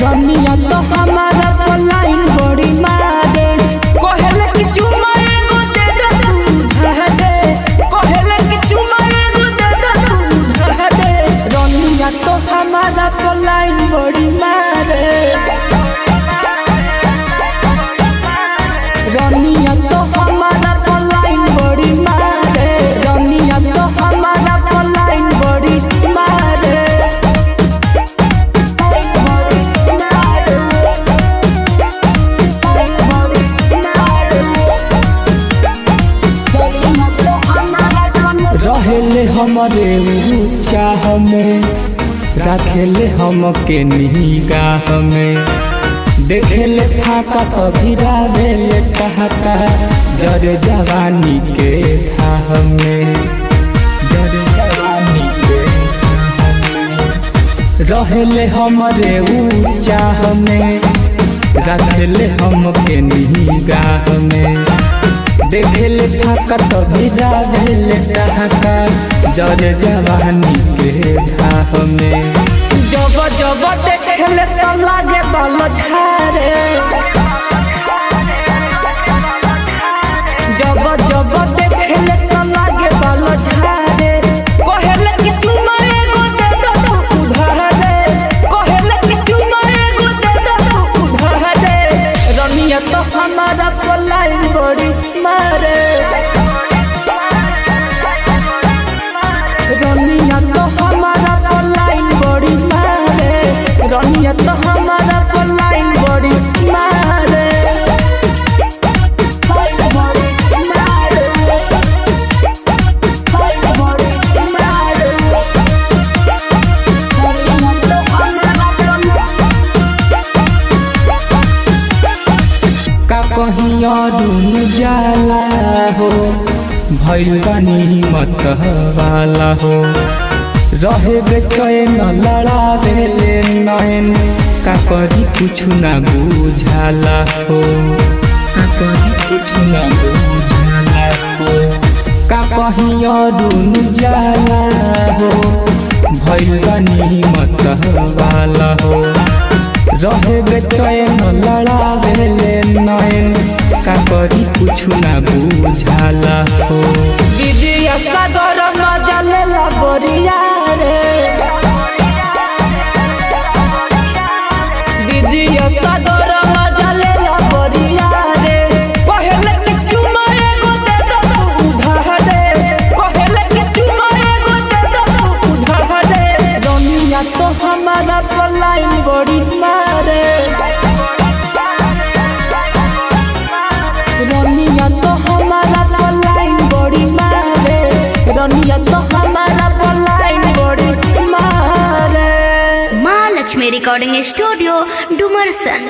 रनिया तो हमारा पलाइन बड़ी मारे कोहले की चुमा एगो दे दे तू धरे कोहले की चुमा एगो दे दे तू धरे रनिया तो हमारा पलाइन बड़ी मारे रनिया तो हमारा पलाइन बड़ी मारे रनिया तो हमारा पलाइन बड़ी मारे रहेले हमारे चाह में रखेले हमके निगाह में देखेले फाका तभी रावेले कहता जरे जवानी के थाह में जरे जवानी के रहेले हमारे चाह में रखेले हमके निगाह में देखेले फाका तभी रावेले कहता जरे जवानी के थाह में जब जब देखेले तो लागे बल झारे जब जब देखेले तो लागे बल झारे कोहले की चुमा एगो दे दे तू धरे कोहले की चुमा एगो दे दे तू धरे रनिया तो हमारा पलाइन बड़ी मारे रनिया तो हमारा पलाइन बड़ी मारे रनिया तो हमारा पलाइन बड़ी मारे का कहीं अरुण जाला हो भइल बानी मत वाला हो रहे बेचैन लड़ावेले नैन का करी कुछ ना बुझाला हो का करी कुछ ना बुझाला हो का कहीं अरुण जाला हो भइल बानी मत वाला हो रहे बेचैन लड़ावेले नैन का करी कुछ ना बुझाला हो विजय सागर मजा लेला बरिया रे विजय सागर मजा लेला बरिया रे कोहले की चुमा एगो दे दे तू धरे कोहले की चुमा एगो दे दे तू धरे रनिया तो हमारा पलाइन बड़ी मारे रनिया तो हमारा पलाइन बड़ी मारे रनिया तो हमारा पलाइन बड़ी मारे। माँ लक्ष्मी रिकॉर्डिंग स्टूडियो डुमरसन।